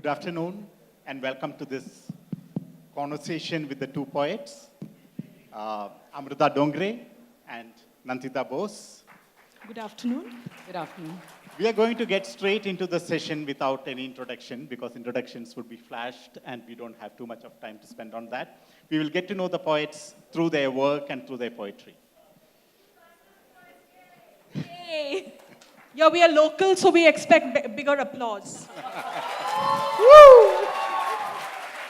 afternoon, and welcome to this conversation with the two poets, Amruta Dongray and Nandita Bose. Good afternoon. Good afternoon. We are going to get straight into the session without any introduction because introductions would be flashed and we don't have too much of time to spend on that. We will get to know the poets through their work and through their poetry. Yay! Yeah, we are local, so we expect bigger applause. Woo!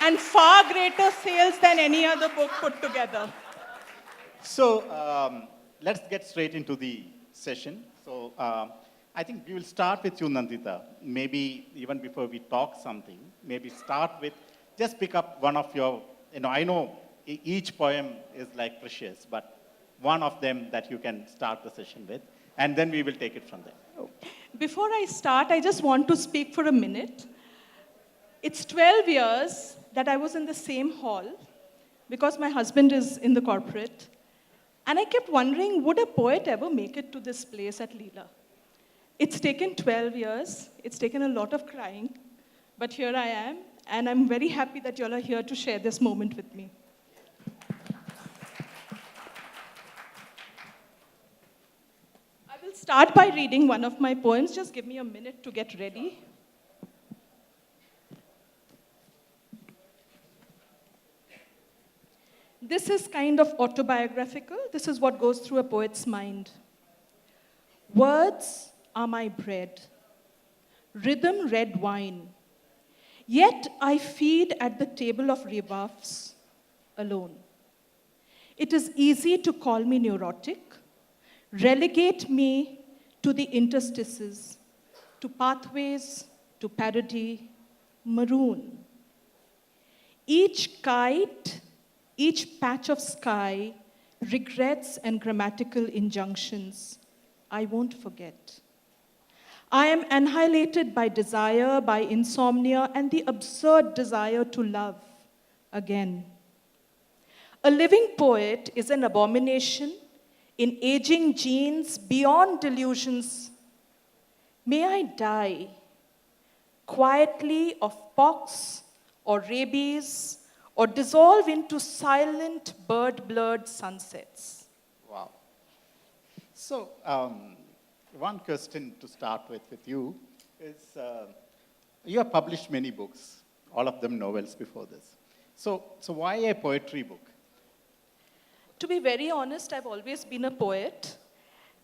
And far greater sales than any other book put together. So let's get straight into the session. So I think we will start with you, Nandita. Maybe even before we talk something, maybe start with, just pick up one of your, I know each poem is like precious, but one of them that you can start the session with, and then we will take it from there. Before I start, I just want to speak for a minute. It's 12 years that I was in the same hall because my husband is in the corporate. And I kept wondering, would a poet ever make it to this place at Leela? It's taken 12 years. It's taken a lot of crying. But here I am. And I'm very happy that you all are here to share this moment with me. I will start by reading one of my poems. Just give me a minute to get ready. This is kind of autobiographical. This is what goes through a poet's mind. Words are my bread, rhythm red wine. Yet I feed at the table of rebuffs alone. It is easy to call me neurotic, relegate me to the interstices, to pathways, to parody, maroon. Each kite, each patch of sky, regrets and grammatical injunctions I won't forget. I am annihilated by desire, by insomnia, and the absurd desire to love again. A living poet is an abomination in aging genes beyond delusions. May I die quietly of pox or rabies, or dissolve into silent, bird-blurred sunsets. Wow. So one question to start with you is, you have published many books, all of them novels before this. So why a poetry book? To be very honest, I've always been a poet.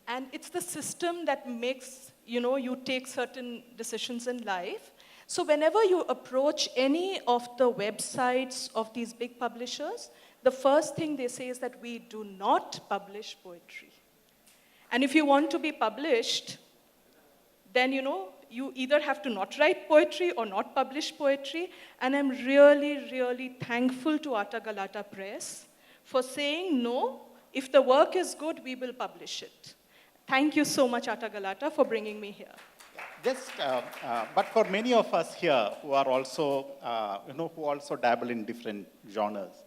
And it's the system that makes, you take certain decisions in life. So whenever you approach any of the websites of these big publishers, the first thing they say is that we do not publish poetry. And if you want to be published, then, you either have to not write poetry or not publish poetry. And I'm really, really thankful to Atta Galatta Press for saying, no, if the work is good, we will publish it. Thank you so much, Atta Galatta, for bringing me here. But for many of us here who are also, who also dabble in different genres,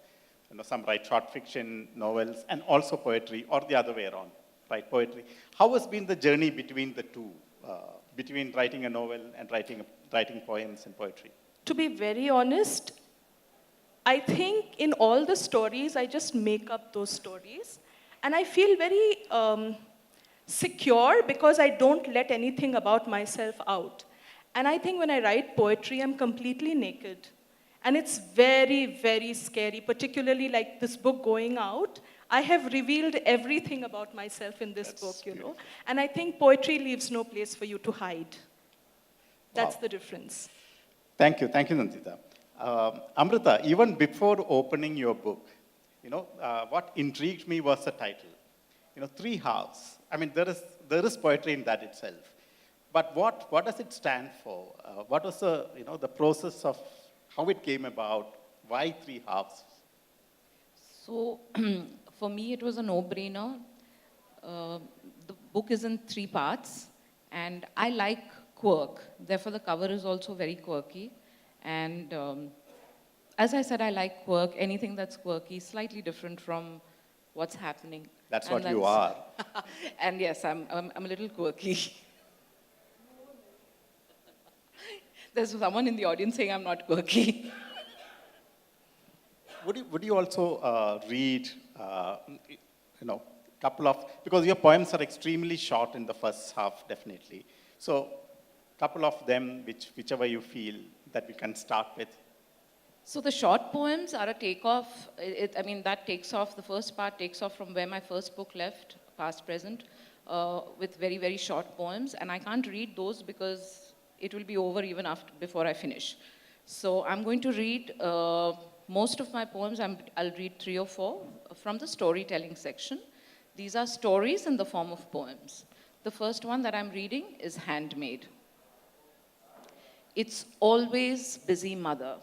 some write short fiction, novels, and also poetry, or the other way around, write poetry. How has been the journey between the two, between writing a novel and writing poems and poetry? To be very honest, I think in all the stories, I just make up those stories. And I feel very secure because I don't let anything about myself out. And I think when I write poetry, I'm completely naked. And it's very, very scary, particularly like this book going out. I have revealed everything about myself in this book, And I think poetry leaves no place for you to hide. That's the difference. Thank you, Nandita. Amruta, even before opening your book, what intrigued me was the title. Three halves. I mean, there is poetry in that itself. But what does it stand for? What was the process of how it came about? Why three halves? So, for me, it was a no-brainer. The book is in 3 parts, and I like quirk. Therefore, the cover is also very quirky. And as I said, I like quirk. Anything that's quirky, slightly different from what's happening. That's what you are. And yes, I'm a little quirky. There's someone in the audience saying I'm not quirky. Would you also read, couple of, because your poems are extremely short in the first half, definitely. So, couple of them, whichever you feel that we can start with. So the short poems are a takeoff. That takes off, the first part takes off from where my first book left, past, present, with very, very short poems. And I can't read those because it will be over even before I finish. So I'm going to read most of my poems. I'll read 3 or 4 from the storytelling section. These are stories in the form of poems. The first one that I'm reading is Handmade. It's always busy, mother.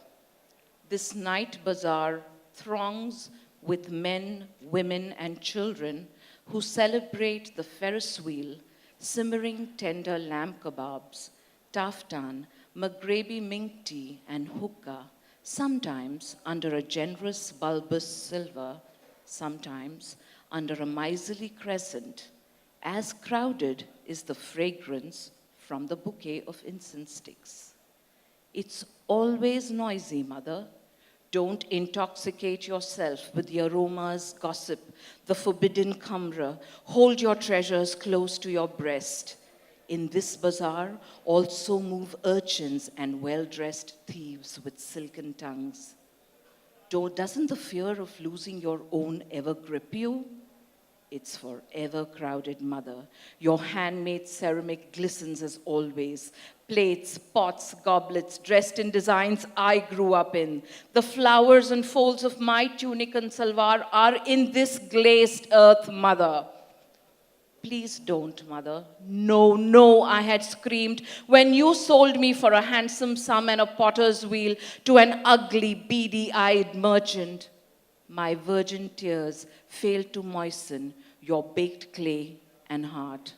This night bazaar throngs with men, women, and children who celebrate the Ferris wheel, simmering tender lamb kebabs, taftan, Maghrebi mink tea, and hookah, sometimes under a generous bulbous silver, sometimes under a miserly crescent. As crowded is the fragrance from the bouquet of incense sticks. It's always noisy, mother. Don't intoxicate yourself with the aromas, gossip, the forbidden khamra. Hold your treasures close to your breast. In this bazaar also move urchins and well-dressed thieves with silken tongues. Doesn't the fear of losing your own ever grip you? It's forever crowded, mother. Your handmade ceramic glistens as always. Plates, pots, goblets, dressed in designs I grew up in. The flowers and folds of my tunic and salwar are in this glazed earth, mother. Please don't, mother. No, no, I had screamed when you sold me for a handsome sum and a potter's wheel to an ugly, beady-eyed merchant. My virgin tears failed to moisten your baked clay and heart.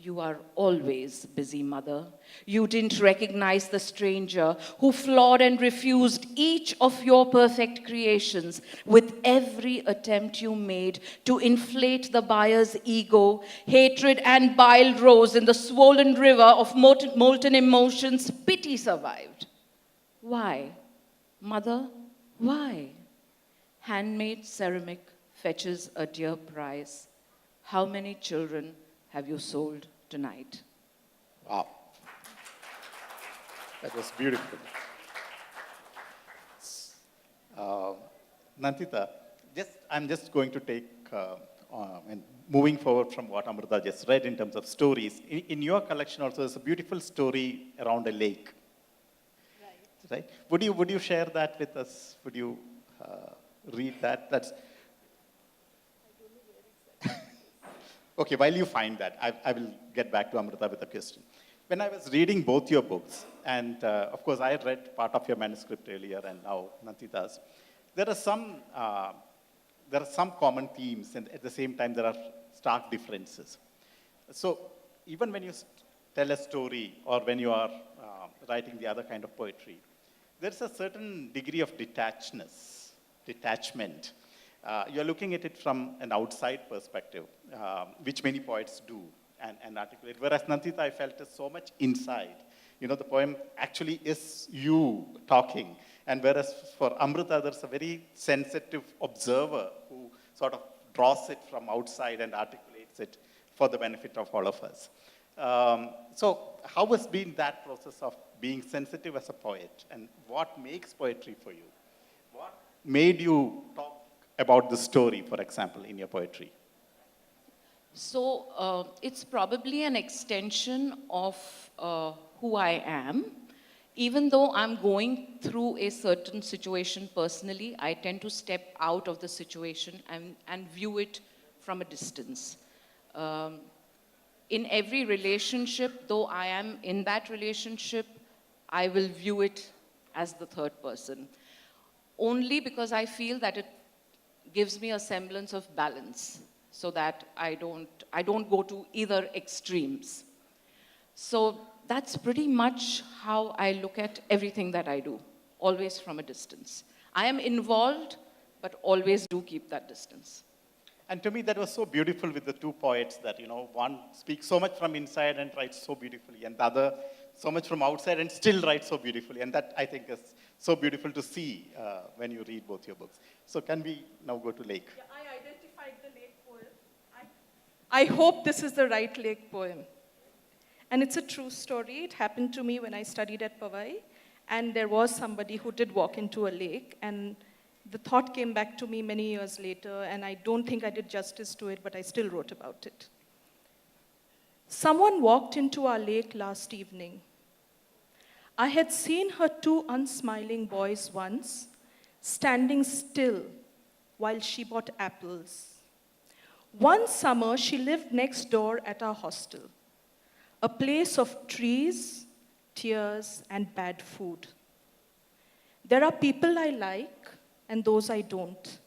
You are always busy, mother. You didn't recognize the stranger who flawed and refused each of your perfect creations with every attempt you made to inflate the buyer's ego. Hatred and bile rose in the swollen river of molten emotions. Pity survived. Why? Mother, why? Handmade ceramic fetches a dear price. How many children have you sold tonight? Wow. That was beautiful. Nandita, I'm just going to take, and moving forward from what Amruta just read in terms of stories, in your collection also there's a beautiful story around a lake. Right? Would you share that with us? Would you read that? That's okay, while you find that, I will get back to Amruta with a question. When I was reading both your books, and of course I had read part of your manuscript earlier and now Nandita's, there are some common themes, and at the same time there are stark differences. So even when you tell a story or when you are writing the other kind of poetry, there's a certain degree of detachment. You're looking at it from an outside perspective, which many poets do and articulate. Whereas Nandita, I felt, is so much inside. The poem actually is you talking. And whereas for Amruta, there's a very sensitive observer who sort of draws it from outside and articulates it for the benefit of all of us. So how has been that process of being sensitive as a poet? And what makes poetry for you? What made you talk about the story, for example, in your poetry? So it's probably an extension of who I am. Even though I'm going through a certain situation personally, I tend to step out of the situation and view it from a distance. In every relationship, though I am in that relationship, I will view it as the third person. Only because I feel that it gives me a semblance of balance so that I don't go to either extremes. So that's pretty much how I look at everything that I do, always from a distance. I am involved, but always do keep that distance. And to me, that was so beautiful with the two poets that, one speaks so much from inside and writes so beautifully, and the other so much from outside and still write so beautifully. And that, I think, is so beautiful to see when you read both your books. So can we now go to Lake? Yeah, I identified the lake poem. I hope this is the right lake poem. And it's a true story. It happened to me when I studied at Powai. And there was somebody who did walk into a lake. And the thought came back to me many years later. And I don't think I did justice to it, but I still wrote about it. Someone walked into our lake last evening. I had seen her two unsmiling boys once, standing still while she bought apples. One summer, she lived next door at our hostel, a place of trees, tears, and bad food. There are people I like and those I don't.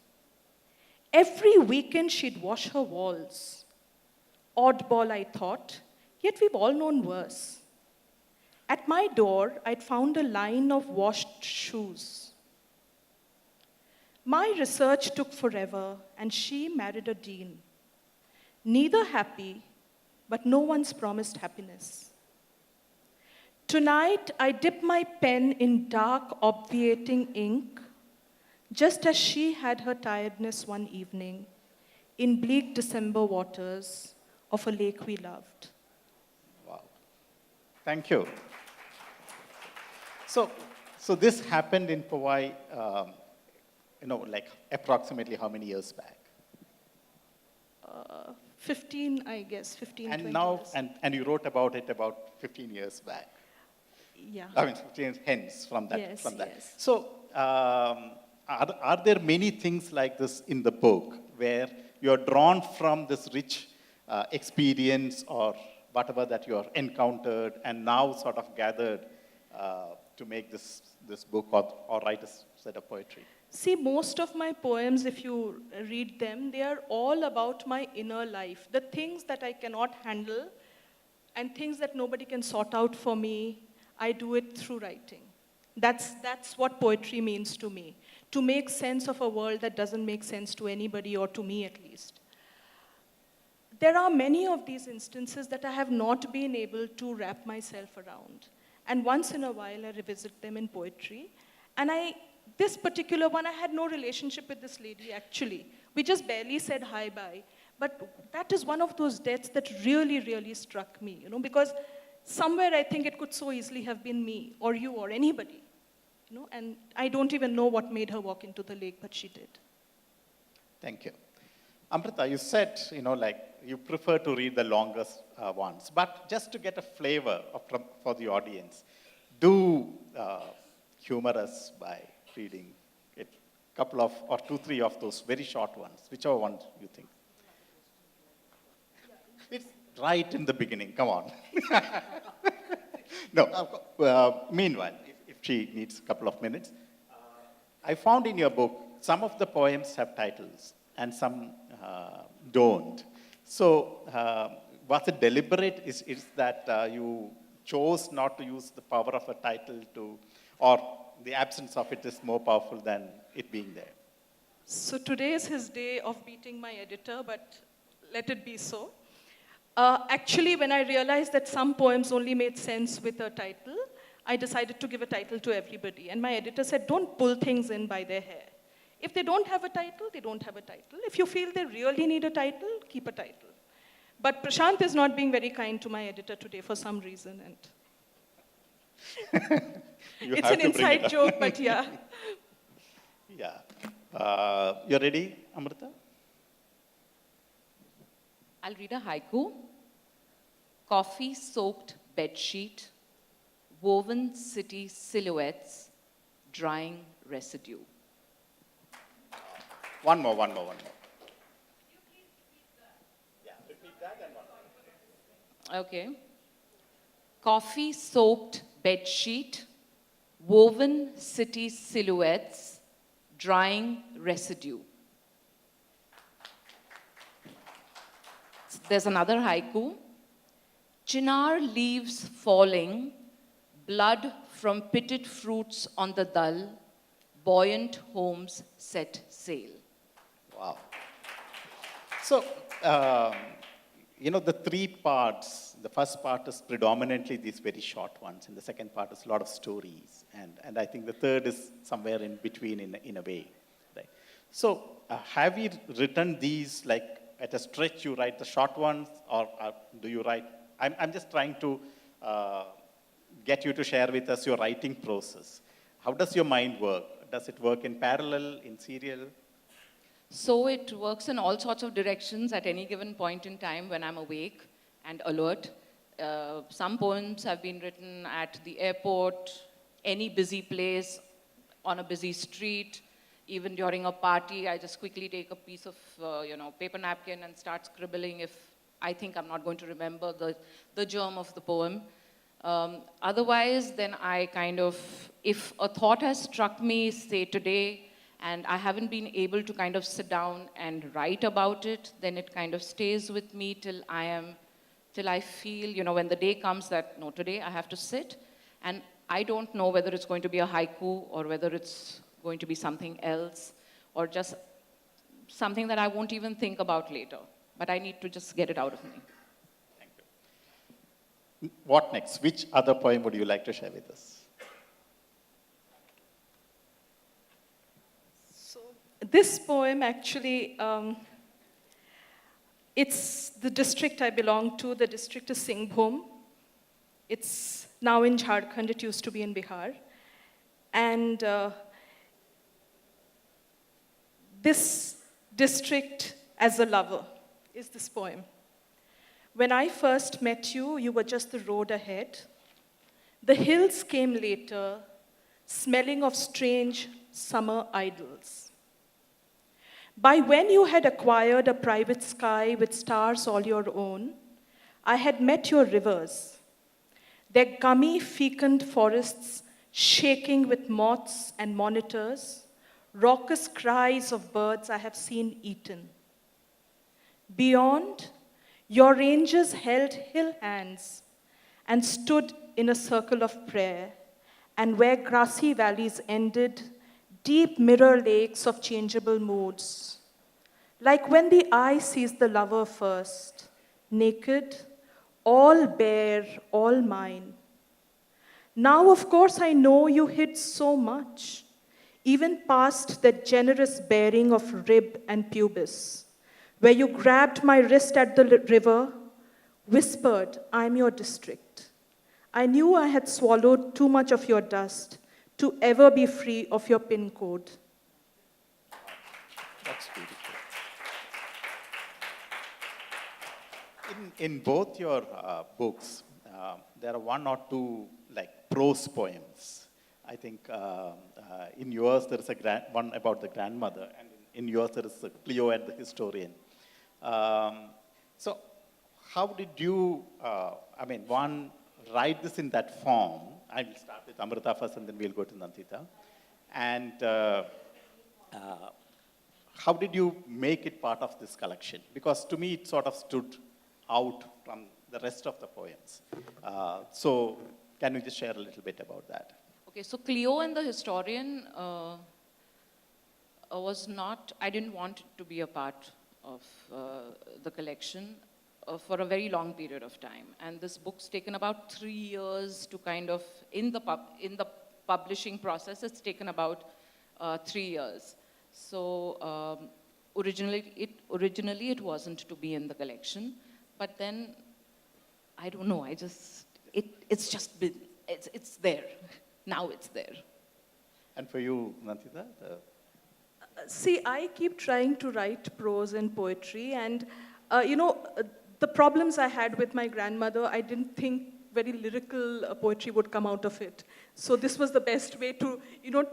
Every weekend, she'd wash her walls. Oddball, I thought, yet we've all known worse. At my door, I'd found a line of washed shoes. My research took forever, and she married a dean. Neither happy, but no one's promised happiness. Tonight, I dip my pen in dark, obviating ink, just as she had her tiredness one evening in bleak December waters of a lake we loved. Wow. Thank you. So this happened in Powai, like approximately how many years back? 15, I guess, 15, And 20 now, years. and you wrote about it about 15 years back. Yeah. I mean, 15 years hence from that. Yes, from that. yes. So, are there many things like this in the book where you're drawn from this rich experience or whatever that you have encountered and now sort of gathered to make this book or write a set of poetry? See, most of my poems, if you read them, they are all about my inner life. The things that I cannot handle and things that nobody can sort out for me, I do it through writing. That's what poetry means to me. To make sense of a world that doesn't make sense to anybody, or to me at least. There are many of these instances that I have not been able to wrap myself around. And once in a while, I revisit them in poetry. And this particular one, I had no relationship with this lady, actually. We just barely said hi-bye. But that is one of those deaths that really, really struck me, because somewhere I think it could so easily have been me, or you, or anybody. And I don't even know what made her walk into the lake, but she did. Thank you. Amruta, you said, you prefer to read the longest ones, but just to get a flavor for the audience, do humor us by reading a couple of, or 2, 3 of those very short ones, whichever one you think. It's right in the beginning, come on. No, meanwhile, if she needs a couple of minutes, I found in your book, some of the poems have titles and some don't. So was it deliberate? Is that you chose not to use the power of a title or the absence of it is more powerful than it being there? So today is his day of beating my editor, but let it be so. Actually, when I realized that some poems only made sense with a title, I decided to give a title to everybody. And my editor said, don't pull things in by their hair. If they don't have a title, they don't have a title. If you feel they really need a title, keep a title. But Prashant is not being very kind to my editor today for some reason. And it's an inside joke, but yeah. Yeah. You ready, Amruta? I'll read a haiku. Coffee-soaked bedsheet, woven city silhouettes, drying residue. One more. Yeah, repeat that and one more. Okay. Coffee-soaked bedsheet, woven city silhouettes, drying residue. There's another haiku. Chinar leaves falling, blood from pitted fruits on the dull, buoyant homes set sail. Wow. So, the three parts, the first part is predominantly these very short ones, and the second part is a lot of stories, and I think the third is somewhere in between in a way, right? So have you written these like at a stretch, you write the short ones, or do you write, I'm just trying to get you to share with us your writing process. How does your mind work? Does it work in parallel, in serial? So it works in all sorts of directions at any given point in time when I'm awake and alert. Some poems have been written at the airport, any busy place, on a busy street, even during a party. I just quickly take a piece of paper napkin and start scribbling if I think I'm not going to remember the germ of the poem. Otherwise, then I kind of, if a thought has struck me, say today, and I haven't been able to kind of sit down and write about it, then it kind of stays with me till I feel, when the day comes that, no, today I have to sit, and I don't know whether it's going to be a haiku or whether it's going to be something else, or just something that I won't even think about later, but I need to just get it out of me. Thank you. What next? Which other poem would you like to share with us? This poem actually, it's the district I belong to. The district is Singhbhum. It's now in Jharkhand. It used to be in Bihar. And this district as a lover is this poem. When I first met you, you were just the road ahead. The hills came later, smelling of strange summer idols. By when you had acquired a private sky with stars all your own, I had met your rivers, their gummy, fecund forests shaking with moths and monitors, raucous cries of birds I have seen eaten. Beyond, your ranges held hill hands and stood in a circle of prayer, and where grassy valleys ended, deep mirror lakes of changeable moods. Like when the eye sees the lover first, naked, all bare, all mine. Now, of course, I know you hid so much, even past that generous bearing of rib and pubis, where you grabbed my wrist at the river, whispered, I'm your district. I knew I had swallowed too much of your dust to ever be free of your pin code. That's beautiful. In both your books, there are one or two like prose poems. I think in yours there is one about the grandmother, and in yours there is Cleo and the historian. So how did you, write this in that form? I will start with Amruta first and then we'll go to Nandita. And how did you make it part of this collection? Because to me it sort of stood out from the rest of the poems. So can you just share a little bit about that? Okay, so Cleo and the historian was not, I didn't want it to be a part of the collection for a very long period of time. And this book's taken about 3 years to kind of, in the publishing process, it's taken about 3 years. So originally it wasn't to be in the collection, but then, I don't know, it's just been, it's there. Now it's there. And for you, Nandita? See, I keep trying to write prose and poetry, and the problems I had with my grandmother, I didn't think very lyrical poetry would come out of it. So this was the best way to,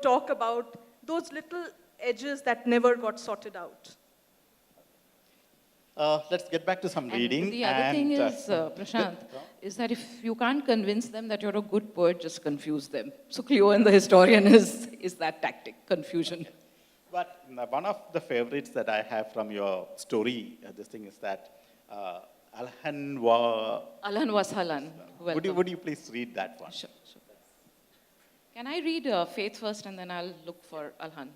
talk about those little edges that never got sorted out. Let's get back to some reading. And the other thing is, Prashant, is that if you can't convince them that you're a good poet, just confuse them. So Cleo and the historian is that tactic, confusion. But one of the favorites that I have from your story, this thing is that Alhan was Halan. Would you please read that one? Sure. Can I read Faith first and then I'll look for Alhan?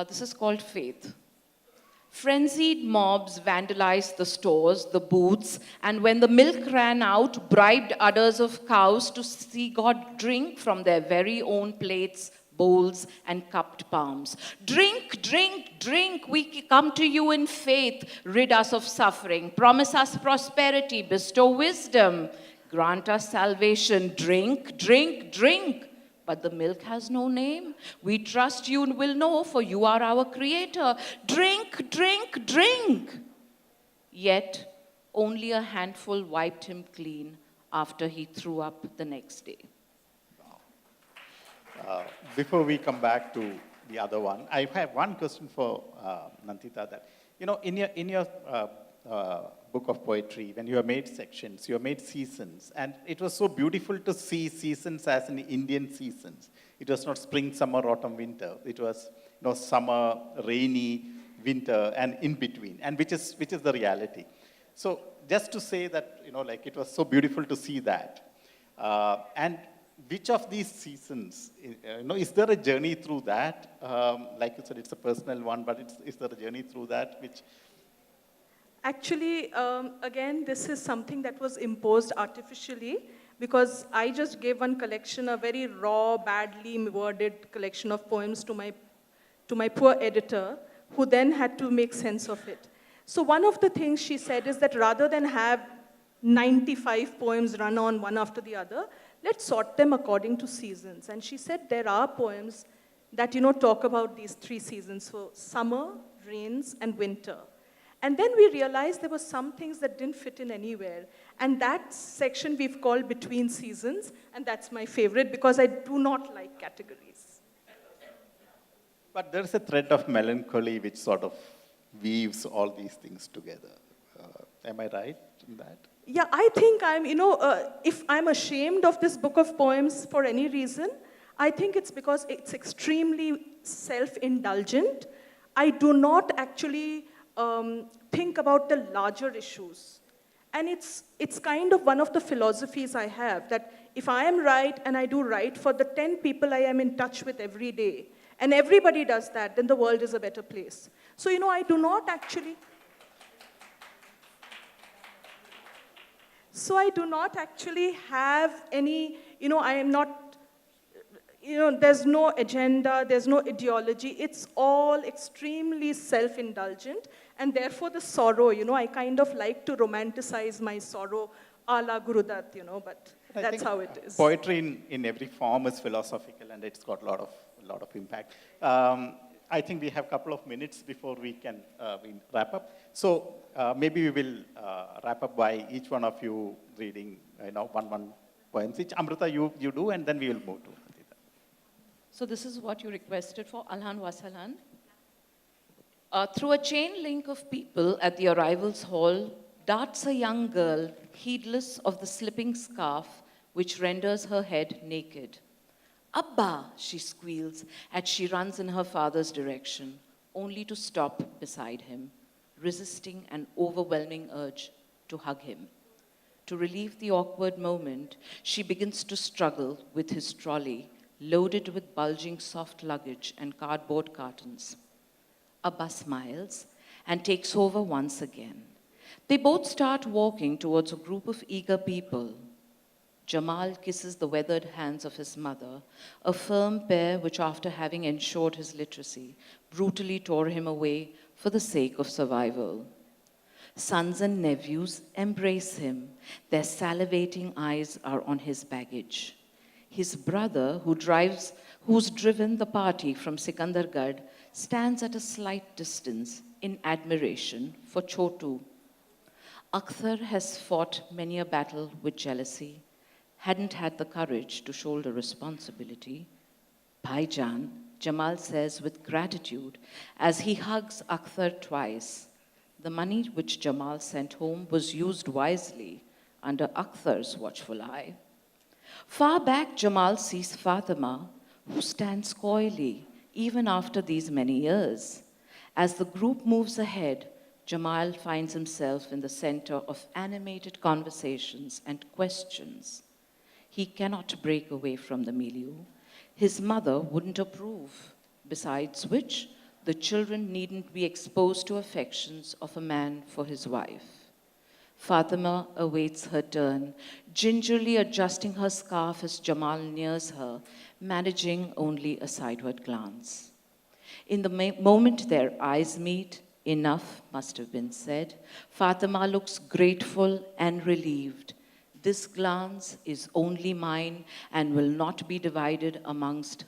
This is called Faith. Frenzied mobs vandalized the stores, the booths, and when the milk ran out, bribed udders of cows to see God drink from their very own plates, bowls, and cupped palms. Drink, drink, drink, we come to you in faith, rid us of suffering, promise us prosperity, bestow wisdom, grant us salvation. Drink, drink, drink. But the milk has no name. We trust you will know, for you are our creator. Drink, drink, drink. Yet, only a handful wiped him clean after he threw up the next day. Before we come back to the other one, I have one question for Nandita. That, in your book of poetry, when you have made sections, you have made seasons, and it was so beautiful to see seasons as in Indian seasons. It was not spring, summer, autumn, winter. It was summer, rainy, winter, and in between, and which is the reality. So just to say that, like it was so beautiful to see that. And which of these seasons, is there a journey through that? Like you said, it's a personal one, but is there a journey through that which... Actually, again, this is something that was imposed artificially because I just gave one collection, a very raw, badly worded collection of poems to my poor editor, who then had to make sense of it. So one of the things she said is that rather than have 95 poems run on one after the other, let's sort them according to seasons. And she said there are poems that, talk about these three seasons, so summer, rains, and winter. And then we realized there were some things that didn't fit in anywhere. And that section we've called Between Seasons, and that's my favorite because I do not like categories. But there's a thread of melancholy which sort of weaves all these things together. Am I right in that? Yeah, I think if I'm ashamed of this book of poems for any reason, I think it's because it's extremely self-indulgent. I do not actually think about the larger issues. And it's kind of one of the philosophies I have, that if I am right and I do right for the 10 people I am in touch with every day, and everybody does that, then the world is a better place. So, I do not actually... So I do not actually have any, I am not, there's no agenda, there's no ideology. It's all extremely self-indulgent. And therefore the sorrow, I kind of like to romanticize my sorrow a la Gurudat, but that's how it is. Poetry in every form is philosophical, and it's got a lot of impact. I think we have a couple of minutes before we can wrap up. So maybe we will wrap up by each one of you reading, one poem each. Amruta, you do, and then we will move to Nandita. So this is what you requested for, Alhan Wasalan. Through a chain link of people at the arrivals hall, darts a young girl, heedless of the slipping scarf which renders her head naked. Abba, she squeals as she runs in her father's direction, only to stop beside him, resisting an overwhelming urge to hug him. To relieve the awkward moment, she begins to struggle with his trolley, loaded with bulging soft luggage and cardboard cartons. Abba smiles and takes over once again. They both start walking towards a group of eager people. Jamal kisses the weathered hands of his mother, a firm pair which, after having ensured his literacy, brutally tore him away for the sake of survival. Sons and nephews embrace him. Their salivating eyes are on his baggage. His brother, who's driven the party from Sikandargarh, stands at a slight distance in admiration for Chotu. Akhtar has fought many a battle with jealousy, hadn't had the courage to shoulder responsibility. Bhaijan, Jamal says with gratitude as he hugs Akhtar twice. The money which Jamal sent home was used wisely under Akhtar's watchful eye. Far back, Jamal sees Fatima, who stands coyly even after these many years. As the group moves ahead, Jamal finds himself in the center of animated conversations and questions. He cannot break away from the milieu. His mother wouldn't approve, besides which, The children needn't be exposed to affections of a man for his wife. Fatima awaits her turn, gingerly adjusting her scarf as Jamal nears her, managing only a sideward glance. In the moment their eyes meet, enough must have been said. Fatima looks grateful and relieved. This glance is only mine and will not be divided amongst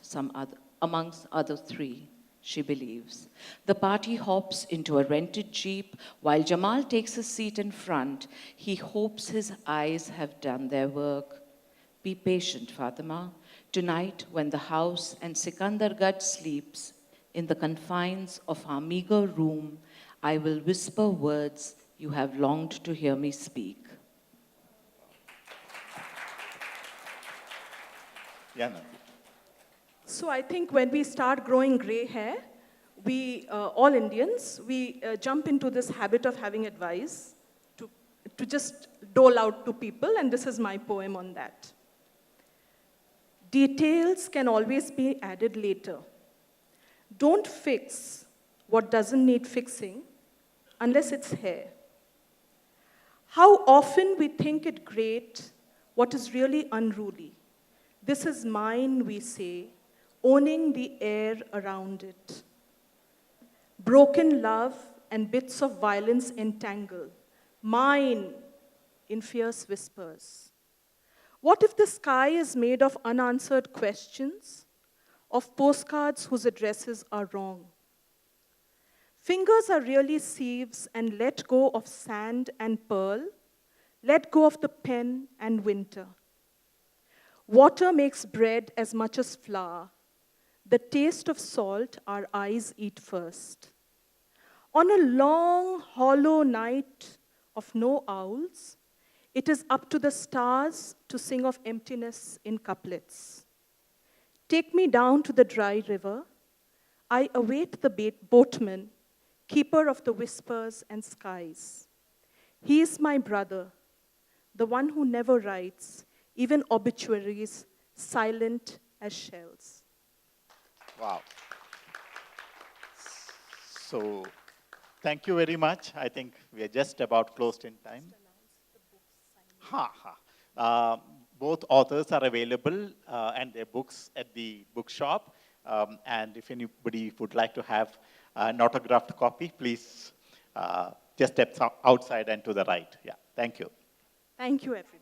other three, she believes. The party hops into a rented jeep while Jamal takes a seat in front. He hopes his eyes have done their work. Be patient, Fatima. Tonight, when the house and Sikandargarh sleeps in the confines of our meager room, I will whisper words you have longed to hear me speak. Yeah, Nandita. So I think when we start growing gray hair, we, all Indians, we jump into this habit of having advice to just dole out to people, and this is my poem on that. Details can always be added later. Don't fix what doesn't need fixing unless it's hair. How often we think it great what is really unruly. This is mine, we say, owning the air around it. Broken love and bits of violence entangle, mine in fierce whispers. What if the sky is made of unanswered questions, of postcards whose addresses are wrong? Fingers are really sieves and let go of sand and pearl, let go of the pen and winter. Water makes bread as much as flour. The taste of salt our eyes eat first. On a long, hollow night of no owls, it is up to the stars to sing of emptiness in couplets. Take me down to the dry river. I await the boatman, keeper of the whispers and skies. He is my brother, the one who never writes, even obituaries, silent as shells. Wow. So, thank you very much. I think we are just about closed in time. Ha ha. Both authors are available and their books at the bookshop. And if anybody would like to have an autographed copy, please just step outside and to the right. Yeah, thank you. Thank you, everyone.